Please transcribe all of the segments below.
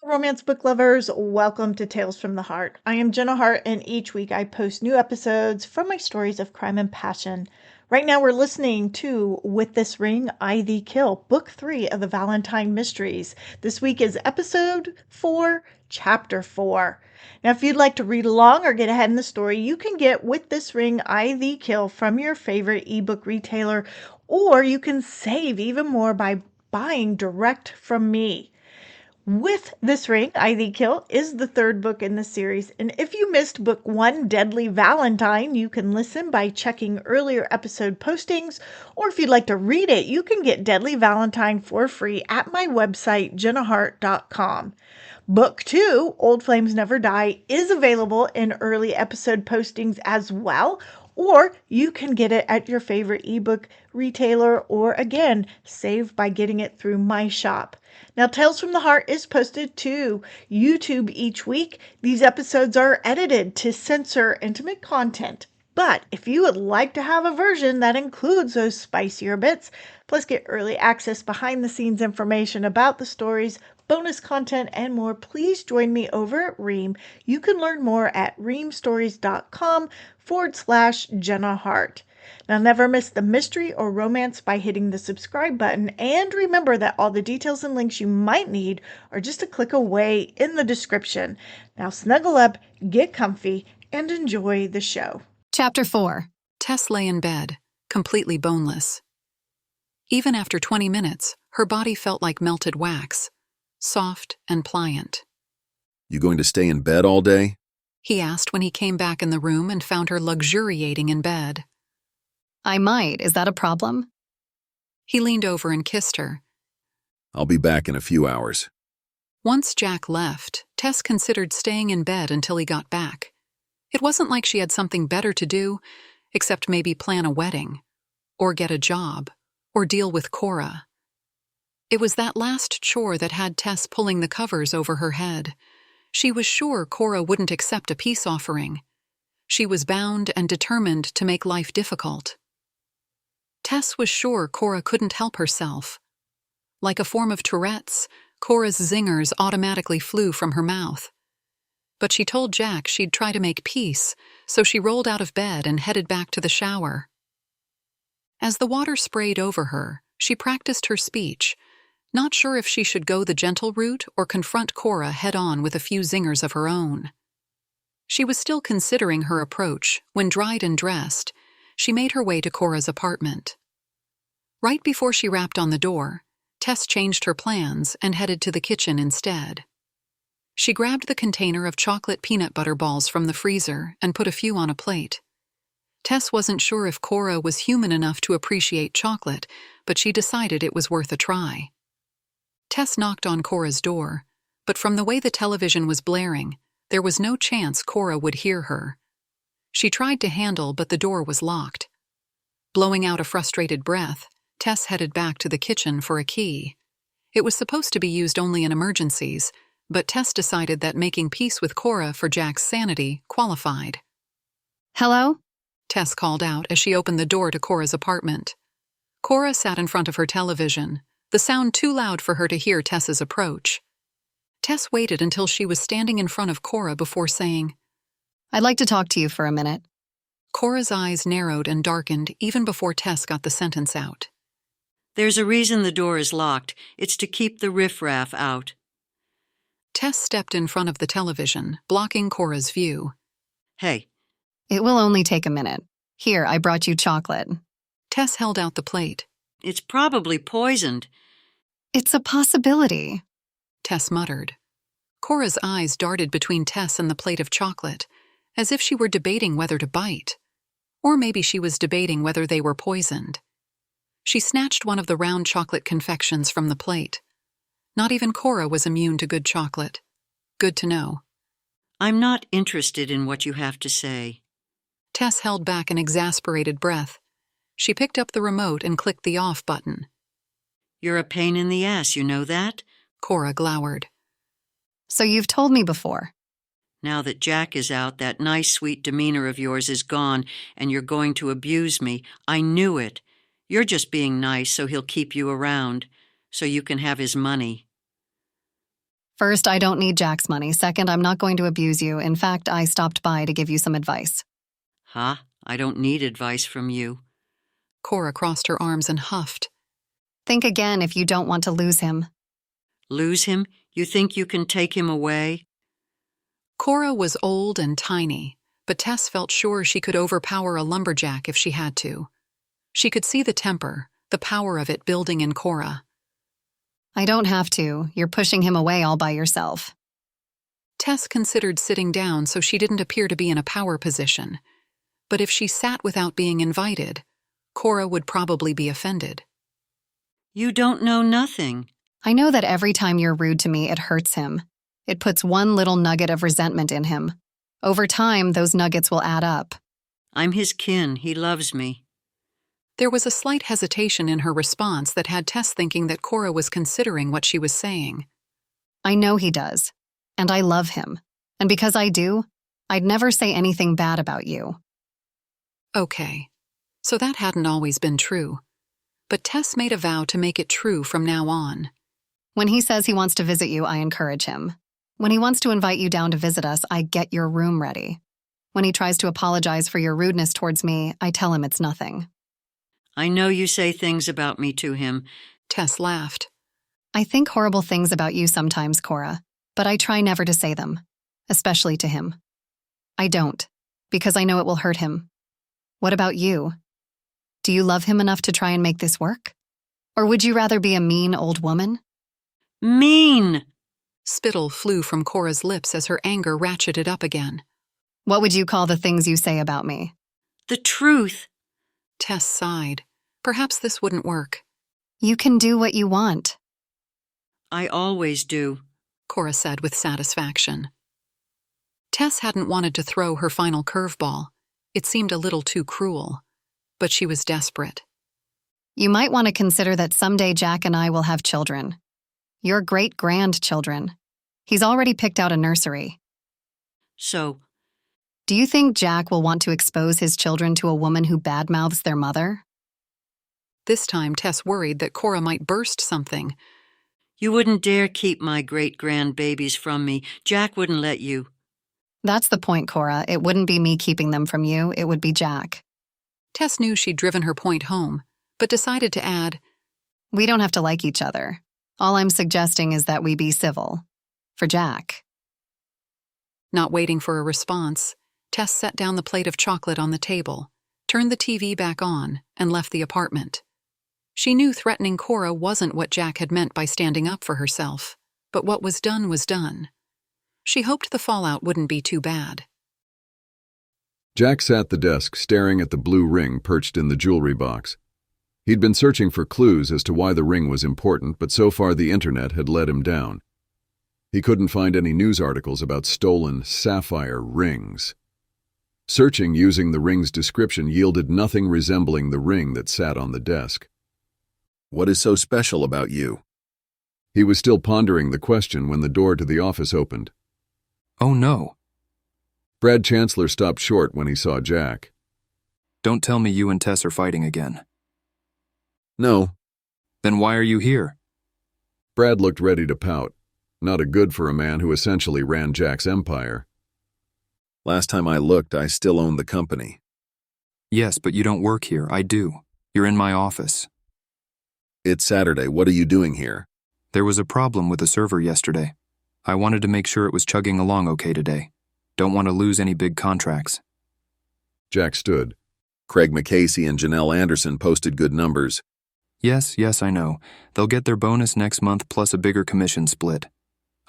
Romance book lovers, welcome to Tales from the Heart. I am Jenna Harte, and each week I post new episodes from my stories of crime and passion. Right now, we're listening to With This Ring, I Thee Kill, Book 3 of the Valentine Mysteries. This week is Episode 4, Chapter 4. Now, if you'd like to read along or get ahead in the story, you can get With This Ring, I Thee Kill from your favorite ebook retailer, or you can save even more by buying direct from me. With This Ring, I Thee Kill is the third book in the series, and if you missed book 1, Deadly Valentine, you can listen by checking earlier episode postings, or if you'd like to read it, you can get Deadly Valentine for free at my website, jennahart.com. Book 2, Old Flames Never Die, is available in early episode postings as well, or you can get it at your favorite ebook retailer, or again, save by getting it through my shop. Now, Tales from the Heart is posted to YouTube each week. These episodes are edited to censor intimate content. But if you would like to have a version that includes those spicier bits, plus get early access behind the scenes information about the stories, bonus content, and more, please join me over at Ream. You can learn more at reamstories.com/Jenna Harte. Now, never miss the mystery or romance by hitting the subscribe button. And remember that all the details and links you might need are just a click away in the description. Now, snuggle up, get comfy, and enjoy the show. Chapter 4. Tess lay in bed, completely boneless. Even after 20 minutes, her body felt like melted wax, soft and pliant. You going to stay in bed all day? He asked when he came back in the room and found her luxuriating in bed. I might. Is that a problem? He leaned over and kissed her. I'll be back in a few hours. Once Jack left, Tess considered staying in bed until he got back. It wasn't like she had something better to do, except maybe plan a wedding, or get a job, or deal with Cora. It was that last chore that had Tess pulling the covers over her head. She was sure Cora wouldn't accept a peace offering. She was bound and determined to make life difficult. Tess was sure Cora couldn't help herself. Like a form of Tourette's, Cora's zingers automatically flew from her mouth. But she told Jack she'd try to make peace, so she rolled out of bed and headed back to the shower. As the water sprayed over her, she practiced her speech, not sure if she should go the gentle route or confront Cora head-on with a few zingers of her own. She was still considering her approach when, dried and dressed, she made her way to Cora's apartment. Right before she rapped on the door, Tess changed her plans and headed to the kitchen instead. She grabbed the container of chocolate peanut butter balls from the freezer and put a few on a plate. Tess wasn't sure if Cora was human enough to appreciate chocolate, but she decided it was worth a try. Tess knocked on Cora's door, but from the way the television was blaring, there was no chance Cora would hear her. She tried to handle, but the door was locked. Blowing out a frustrated breath, Tess headed back to the kitchen for a key. It was supposed to be used only in emergencies, but Tess decided that making peace with Cora for Jack's sanity qualified. Hello? Tess called out as she opened the door to Cora's apartment. Cora sat in front of her television, the sound too loud for her to hear Tess's approach. Tess waited until she was standing in front of Cora before saying, I'd like to talk to you for a minute. Cora's eyes narrowed and darkened even before Tess got the sentence out. There's a reason the door is locked. It's to keep the riffraff out. Tess stepped in front of the television, blocking Cora's view. Hey. It will only take a minute. Here, I brought you chocolate. Tess held out the plate. It's probably poisoned. It's a possibility. Tess muttered. Cora's eyes darted between Tess and the plate of chocolate, as if she were debating whether to bite. Or maybe she was debating whether they were poisoned. She snatched one of the round chocolate confections from the plate. Not even Cora was immune to good chocolate. Good to know. I'm not interested in what you have to say. Tess held back an exasperated breath. She picked up the remote and clicked the off button. You're a pain in the ass, you know that? Cora glowered. So you've told me before. Now that Jack is out, that nice, sweet demeanor of yours is gone, and you're going to abuse me. I knew it. You're just being nice so he'll keep you around, so you can have his money. First, I don't need Jack's money. Second, I'm not going to abuse you. In fact, I stopped by to give you some advice. Huh? I don't need advice from you. Cora crossed her arms and huffed. Think again if you don't want to lose him. Lose him? You think you can take him away? Cora was old and tiny, but Tess felt sure she could overpower a lumberjack if she had to. She could see the temper, the power of it building in Cora. I don't have to. You're pushing him away all by yourself. Tess considered sitting down so she didn't appear to be in a power position. But if she sat without being invited, Cora would probably be offended. You don't know nothing. I know that every time you're rude to me, it hurts him. It puts one little nugget of resentment in him. Over time, those nuggets will add up. I'm his kin. He loves me. There was a slight hesitation in her response that had Tess thinking that Cora was considering what she was saying. I know he does, and I love him. And because I do, I'd never say anything bad about you. Okay, so that hadn't always been true. But Tess made a vow to make it true from now on. When he says he wants to visit you, I encourage him. When he wants to invite you down to visit us, I get your room ready. When he tries to apologize for your rudeness towards me, I tell him it's nothing. I know you say things about me to him. Tess laughed. I think horrible things about you sometimes, Cora, but I try never to say them, especially to him. I don't, because I know it will hurt him. What about you? Do you love him enough to try and make this work? Or would you rather be a mean old woman? Mean! Spittle flew from Cora's lips as her anger ratcheted up again. What would you call the things you say about me? The truth. Tess sighed. Perhaps this wouldn't work. You can do what you want. I always do, Cora said with satisfaction. Tess hadn't wanted to throw her final curveball. It seemed a little too cruel. But she was desperate. You might want to consider that someday Jack and I will have children. Your great-grandchildren. He's already picked out a nursery. So, do you think Jack will want to expose his children to a woman who badmouths their mother? This time, Tess worried that Cora might burst something. you wouldn't dare keep my great-grandbabies from me. Jack wouldn't let you. That's the point, Cora. It wouldn't be me keeping them from you. It would be Jack. Tess knew she'd driven her point home, but decided to add, We don't have to like each other. All I'm suggesting is that we be civil. For Jack. Not waiting for a response, Tess set down the plate of chocolate on the table, turned the TV back on, and left the apartment. She knew threatening Cora wasn't what Jack had meant by standing up for herself, but what was done was done. She hoped the fallout wouldn't be too bad. Jack sat at the desk staring at the blue ring perched in the jewelry box. He'd been searching for clues as to why the ring was important, but so far the internet had let him down. He couldn't find any news articles about stolen sapphire rings. Searching using the ring's description yielded nothing resembling the ring that sat on the desk. What is so special about you? He was still pondering the question when the door to the office opened. Oh no. Brad Chancellor stopped short when he saw Jack. Don't tell me you and Tess are fighting again. No. Then why are you here? Brad looked ready to pout. Not a good for a man who essentially ran Jack's empire. Last time I looked, I still owned the company. Yes, but you don't work here. I do. You're in my office. It's Saturday. What are you doing here? There was a problem with the server yesterday. I wanted to make sure it was chugging along okay today. Don't want to lose any big contracts. Jack stood. Craig McCasey and Janelle Anderson posted good numbers. Yes, I know. They'll get their bonus next month plus a bigger commission split.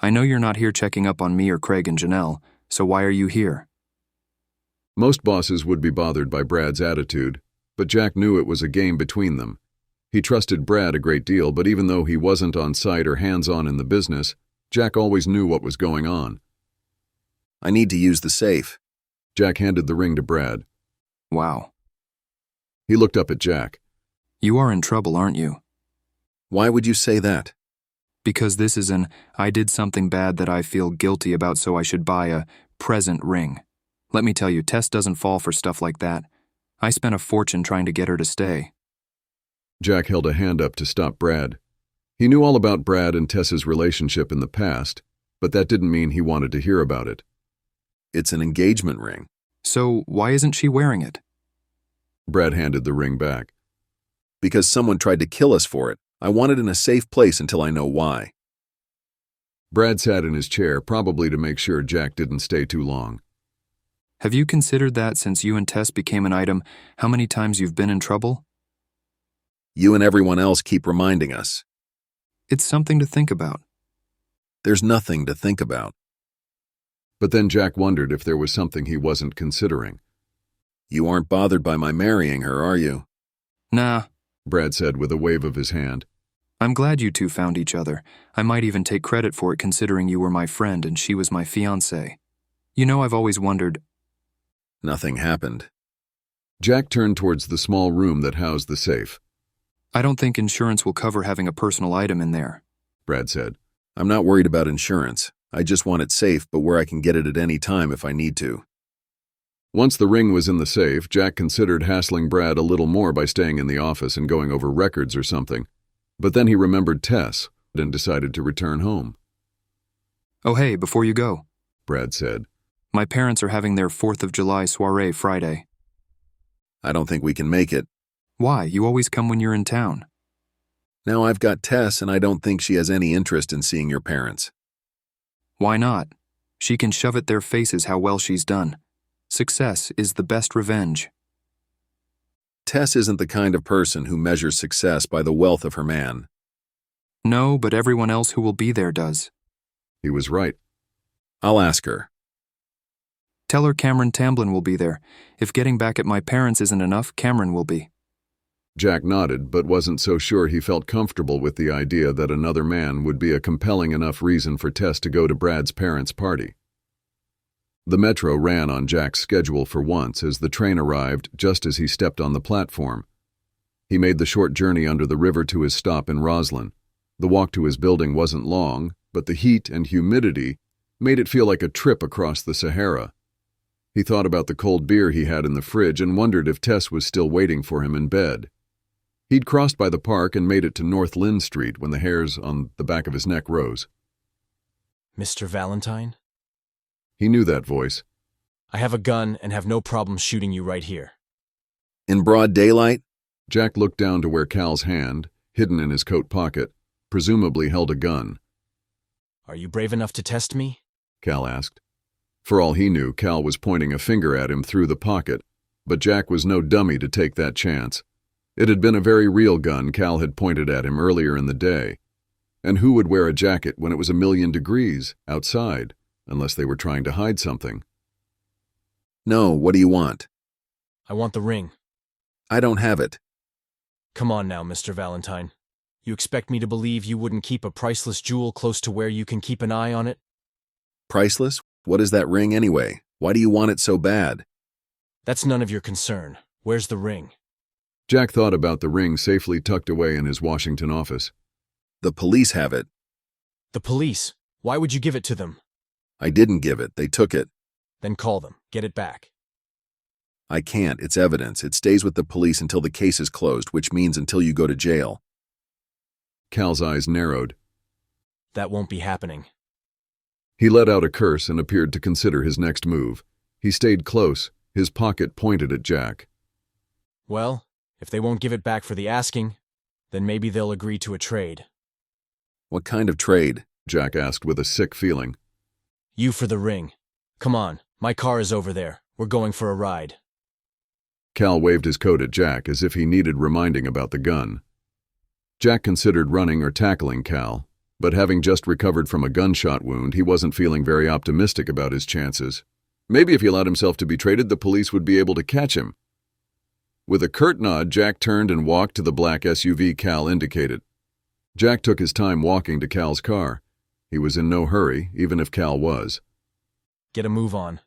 I know you're not here checking up on me or Craig and Janelle, so why are you here? Most bosses would be bothered by Brad's attitude, but Jack knew it was a game between them. He trusted Brad a great deal, but even though he wasn't on site or hands-on in the business, Jack always knew what was going on. I need to use the safe. Jack handed the ring to Brad. Wow. He looked up at Jack. You are in trouble, aren't you? Why would you say that? Because this is an I did something bad that I feel guilty about, so I should buy a present ring. Let me tell you, Tess doesn't fall for stuff like that. I spent a fortune trying to get her to stay. Jack held a hand up to stop Brad. He knew all about Brad and Tess's relationship in the past. but that didn't mean he wanted to hear about it. It's an engagement ring. So why isn't she wearing it? Brad handed the ring back. Because someone tried to kill us for it. I want it in a safe place until I know why. Brad sat in his chair, probably to make sure Jack didn't stay too long. Have you considered that since you and Tess became an item, how many times you've been in trouble? You and everyone else keep reminding us. It's something to think about. There's nothing to think about. But then Jack wondered if there was something he wasn't considering. You aren't bothered by my marrying her, are you? Nah, Brad said with a wave of his hand. I'm glad you two found each other. I might even take credit for it considering you were my friend and she was my fiancée. You know, I've always wondered. Nothing happened. Jack turned towards the small room that housed the safe. I don't think insurance will cover having a personal item in there, Brad said. I'm not worried about insurance. I just want it safe, but where I can get it at any time if I need to. Once the ring was in the safe, Jack considered hassling Brad a little more by staying in the office and going over records or something. But then he remembered Tess and decided to return home. Oh hey, before you go, Brad said. My parents are having their 4th of July soiree Friday. I don't think we can make it. Why? You always come when you're in town. Now I've got Tess and I don't think she has any interest in seeing your parents. Why not? She can shove at their faces how well she's done. Success is the best revenge. Tess isn't the kind of person who measures success by the wealth of her man. No, but everyone else who will be there does. He was right. I'll ask her. Tell her Cameron Tamblyn will be there. If getting back at my parents isn't enough, Cameron will be. Jack nodded, but wasn't so sure he felt comfortable with the idea that another man would be a compelling enough reason for Tess to go to Brad's parents' party. The metro ran on Jack's schedule for once as the train arrived just as he stepped on the platform. He made the short journey under the river to his stop in Roslyn. The walk to his building wasn't long, but the heat and humidity made it feel like a trip across the Sahara. He thought about the cold beer he had in the fridge and wondered if Tess was still waiting for him in bed. He'd crossed by the park and made it to North Lynn Street when the hairs on the back of his neck rose. Mr. Valentine? He knew that voice. I have a gun and have no problem shooting you right here. In broad daylight? Jack looked down to where Cal's hand, hidden in his coat pocket, presumably held a gun. Are you brave enough to test me? Cal asked. For all he knew, Cal was pointing a finger at him through the pocket, but Jack was no dummy to take that chance. It had been a very real gun Cal had pointed at him earlier in the day. And who would wear a jacket when it was 1,000,000 degrees outside, unless they were trying to hide something? No, what do you want? I want the ring. I don't have it. Come on now, Mr. Valentine. You expect me to believe you wouldn't keep a priceless jewel close to where you can keep an eye on it? Priceless? What is that ring anyway? Why do you want it so bad? That's none of your concern. Where's the ring? Jack thought about the ring safely tucked away in his Washington office. The police have it. The police? Why would you give it to them? I didn't give it. They took it. Then call them. Get it back. I can't. It's evidence. It stays with the police until the case is closed, which means until you go to jail. Cal's eyes narrowed. That won't be happening. He let out a curse and appeared to consider his next move. He stayed close, his pocket pointed at Jack. Well, if they won't give it back for the asking, then maybe they'll agree to a trade. What kind of trade? Jack asked with a sick feeling. You for the ring. Come on, my car is over there. We're going for a ride. Cal waved his coat at Jack as if he needed reminding about the gun. Jack considered running or tackling Cal, but having just recovered from a gunshot wound, he wasn't feeling very optimistic about his chances. Maybe if he allowed himself to be traded, the police would be able to catch him. With a curt nod, Jack turned and walked to the black SUV Cal indicated. Jack took his time walking to Cal's car. He was in no hurry, even if Cal was. Get a move on.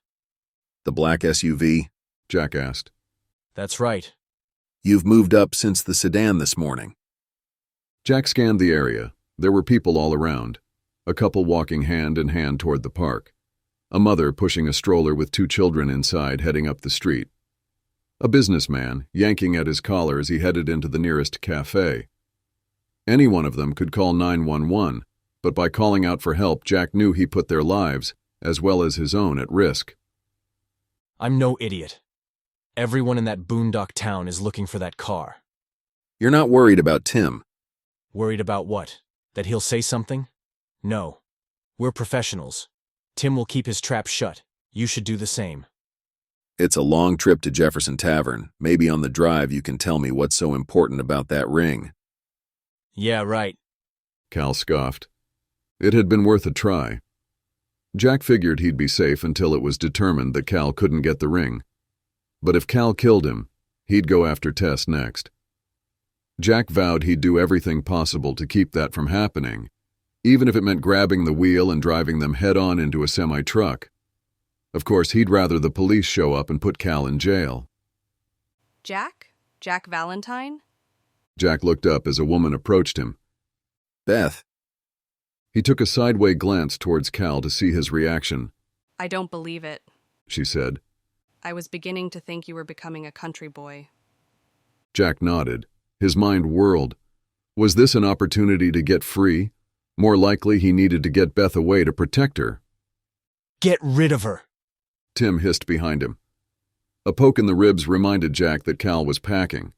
The black SUV? Jack asked. That's right. You've moved up since the sedan this morning. Jack scanned the area. There were people all around. A couple walking hand in hand toward the park. A mother pushing a stroller with 2 children inside heading up the street. A businessman yanking at his collar as he headed into the nearest cafe. Any one of them could call 911, but by calling out for help, Jack knew he put their lives, as well as his own, at risk. I'm no idiot. Everyone in that boondock town is looking for that car. You're not worried about Tim. Worried about what? That he'll say something? No. We're professionals. Tim will keep his trap shut. You should do the same. It's a long trip to Jefferson Tavern. Maybe on the drive you can tell me what's so important about that ring. Yeah, right. Cal scoffed. It had been worth a try. Jack figured he'd be safe until it was determined that Cal couldn't get the ring. But if Cal killed him, he'd go after Tess next. Jack vowed he'd do everything possible to keep that from happening, even if it meant grabbing the wheel and driving them head-on into a semi-truck. Of course, he'd rather the police show up and put Cal in jail. Jack? Jack Valentine? Jack looked up as a woman approached him. Beth. He took a sideway glance towards Cal to see his reaction. I don't believe it. She said. I was beginning to think you were becoming a country boy. Jack nodded. His mind whirled. Was this an opportunity to get free? More likely he needed to get Beth away to protect her. Get rid of her! Tim hissed behind him. A poke in the ribs reminded Jack that Cal was packing.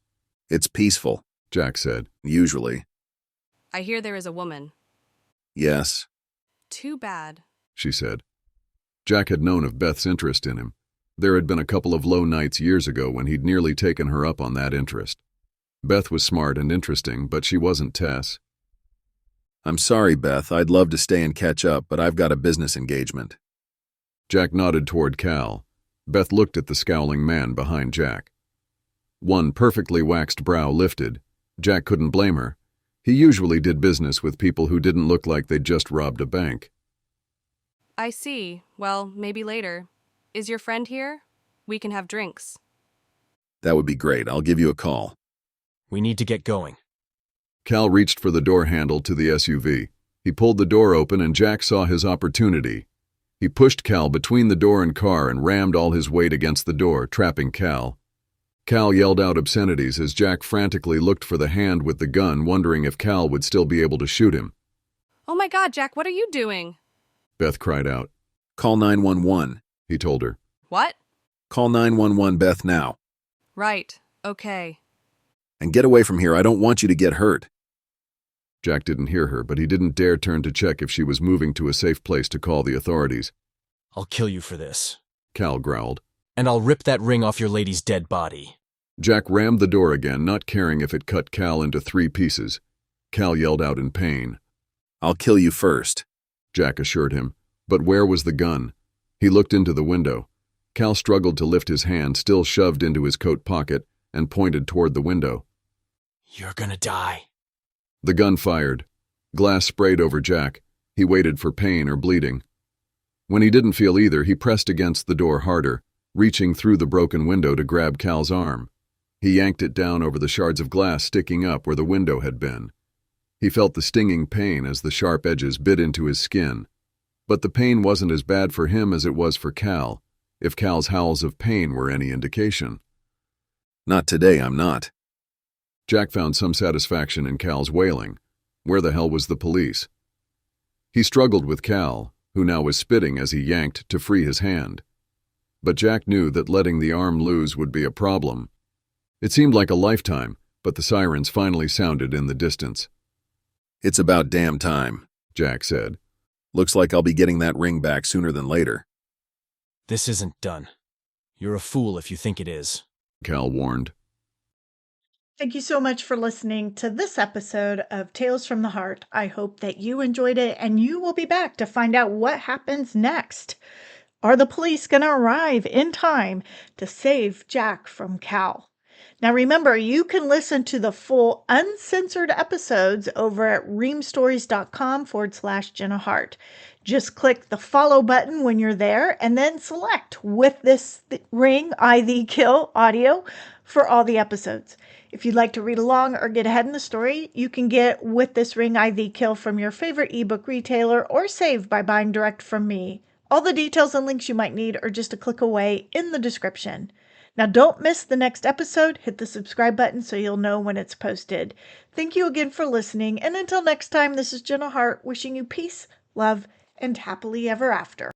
It's peaceful, Jack said. Usually. I hear there is a woman. Yes. Too bad, she said. Jack had known of Beth's interest in him. There had been a couple of low nights years ago when he'd nearly taken her up on that interest. Beth was smart and interesting, but she wasn't Tess. I'm sorry, Beth. I'd love to stay and catch up, but I've got a business engagement. Jack nodded toward Cal. Beth looked at the scowling man behind Jack. One perfectly waxed brow lifted. Jack couldn't blame her. He usually did business with people who didn't look like they'd just robbed a bank. I see. Well, maybe later. Is your friend here? We can have drinks. That would be great. I'll give you a call. We need to get going. Cal reached for the door handle to the SUV. He pulled the door open and Jack saw his opportunity. He pushed Cal between the door and car and rammed all his weight against the door, trapping Cal. Cal yelled out obscenities as Jack frantically looked for the hand with the gun, wondering if Cal would still be able to shoot him. Oh my God, Jack, what are you doing? Beth cried out. Call 911, he told her. What? Call 911, Beth, now. Right. Okay. And get away from here. I don't want you to get hurt. Jack didn't hear her, but he didn't dare turn to check if she was moving to a safe place to call the authorities. I'll kill you for this, Cal growled. and I'll rip that ring off your lady's dead body. Jack rammed the door again, not caring if it cut Cal into 3 pieces. Cal yelled out in pain. I'll kill you first, Jack assured him. But where was the gun? He looked into the window. Cal struggled to lift his hand, still shoved into his coat pocket, and pointed toward the window. You're gonna die. The gun fired. Glass sprayed over Jack. He waited for pain or bleeding. When he didn't feel either, he pressed against the door harder, reaching through the broken window to grab Cal's arm. He yanked it down over the shards of glass sticking up where the window had been. He felt the stinging pain as the sharp edges bit into his skin. But the pain wasn't as bad for him as it was for Cal, if Cal's howls of pain were any indication. Not today, I'm not. Jack found some satisfaction in Cal's wailing. Where the hell was the police? He struggled with Cal, who now was spitting as he yanked to free his hand. But Jack knew that letting the arm loose would be a problem. It seemed like a lifetime, but the sirens finally sounded in the distance. It's about damn time, Jack said. Looks like I'll be getting that ring back sooner than later. This isn't done. You're a fool if you think it is, Cal warned. Thank you so much for listening to this episode of Tales from the Heart. I hope that you enjoyed it and you will be back to find out what happens next. Are the police going to arrive in time to save Jack from Cal? Now remember, you can listen to the full uncensored episodes over at reamstories.com/Jenna Harte. Just click the follow button when you're there and then select With This Ring I Thee Kill audio for all the episodes. If you'd like to read along or get ahead in the story, you can get With This Ring I Thee Kill from your favorite ebook retailer or save by buying direct from me. All the details and links you might need are just a click away in the description. Now, don't miss the next episode. Hit the subscribe button so you'll know when it's posted. Thank you again for listening. And until next time, this is Jenna Harte wishing you peace, love, and happily ever after.